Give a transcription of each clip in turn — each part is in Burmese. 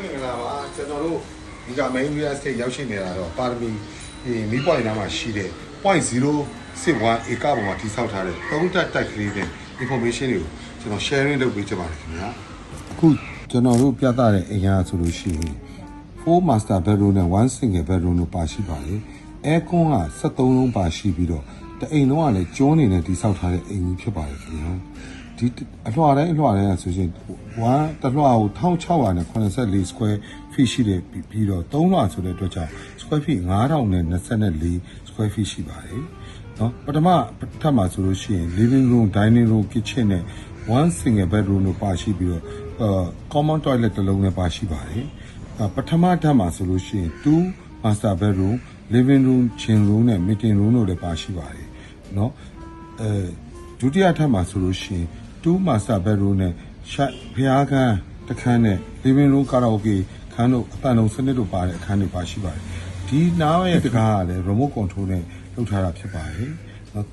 မင်္ဂလာပါကျွန်တော်တို့ဒီက main real estate ရောက်ရှိနေတာတော့ပါရမီမီးပွိုင်နားမှာရှိတဲ့ 0.061 ဧကပေါ်မှာတိစောက်ထားတဲ့သုံးတက်တိုက်ကလေးတဲ့ information တွေကိုကျွန်တော် sharing လုပ်ပေးချင်ပါတယ်ခင်ဗျာအခုကျွန်တော်တို့ပြသတဲ့အိမ်ရဆိုလို့ရှိရင်4 master bedroom နဲ့1 single bedroom တို့ပါရှိပါတယ် aircon က73လုံးပါရှိပြီးတော့တအိမ်လုံးကလည်းကျုံးနေနဲ့တိစောက်ထားတဲ့အိမ်ကြီးဖြစ်ပါတယ်ခင်ဗျာဒီအလွှာတိုင်းဆိုရင်1တလွှာကို1684 square feet ရှိတယ်ပြီးတော့3လွှာဆိုတဲ့အတွက်ကြောင့် square feet 9024 square feet ရှိပါတယ်เนาะပထမထပ်မှာဆိုလို့ရှိရင် living room dining room kitchen နဲ့ one single bedroom တို့ပါရှိပြီးတော့common toilet တစ်လုံးနဲ့ပါရှိပါတယ်ပထမထပ်မှာဆိုလို့ရှိရင်2 master bedroom living room gym room နဲ့ meeting room တို့လည်းပါရှိပါတယ်เนาะဒုတိယထပ်မှာဆိုလို့ရှိရင်2 master bedroom နဲ့ဖျားခန်းတစ်ခန်းနဲ့ living room karaoke ခန်းတို့အပန်းလုံးစနစ်တို့ပါတဲ့အခန်းတွေပါရှိပါတယ်ဒီနားရဲ့တကားကလည်း remote control နဲ့လုပ်ထားတာဖြစ်ပါတယ်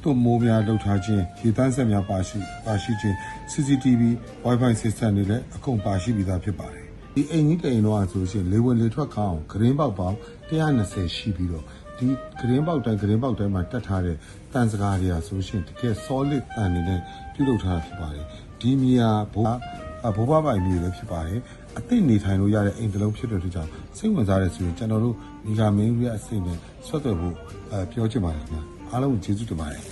သွတ်မိုးများလုပ်ထားခြင်းရေတန်းဆက်များပါရှိခြင်း CCTV Wi-Fi system တွေလည်းအကုန်ပါရှိပြီးသားဖြစ်ပါတယ်ဒီအိမ်ကြီးတိမ်တော့ဆိုရှင်လေဝင်လေထွက်ကောင်းဂရင်းပေါက်ပေါင်း120ရှိပြီးတော့ဒီဂရင်းပေါက်တိုင်းမှာတက်ထားတဲ့တန်စကားတွေကဆိုရှင်တကယ် solid တန်နေနဲ့ပြုလုပ်ထားတာဖြစ်ပါတယ်ဒီမြေယာဘိုးဘပိုင်မြေလည်းဖြစ်ပါတယ်အသိနေထိုင်လို့ရတဲ့အိမ်တစ်လုံးဖြစ်တဲ့အတွက်ကြောင့်စိတ်ဝင်စားတဲ့ဆိုရင်ကျွန်တော်တို့ဒီက main real estate နဲ့ဆွတ်သွယ်ဖို့ပြောချင်ပါတယ်ခင်ဗျာအားလုံးကျေးဇူးတင်ပါတယ်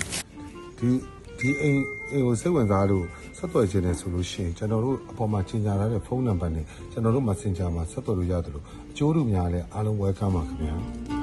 ဒီအိမ်ကိုစိတ်ဝင်စားလို့ဆက်သွယ်ခြင်းနဲ့ဆိုလို့ရှိရင်ကျွန်တော်တို့အပေါ်မှာချိန်ကြထားတဲ့ဖုန်းနံပါတ်နဲ့ကျွန်တော်တို့ Messenger မှာဆက်သွယ်လို့ရတယ်လို့အကျိုးတို့များလည်းအားလုံး welcome ပါခင်ဗျာ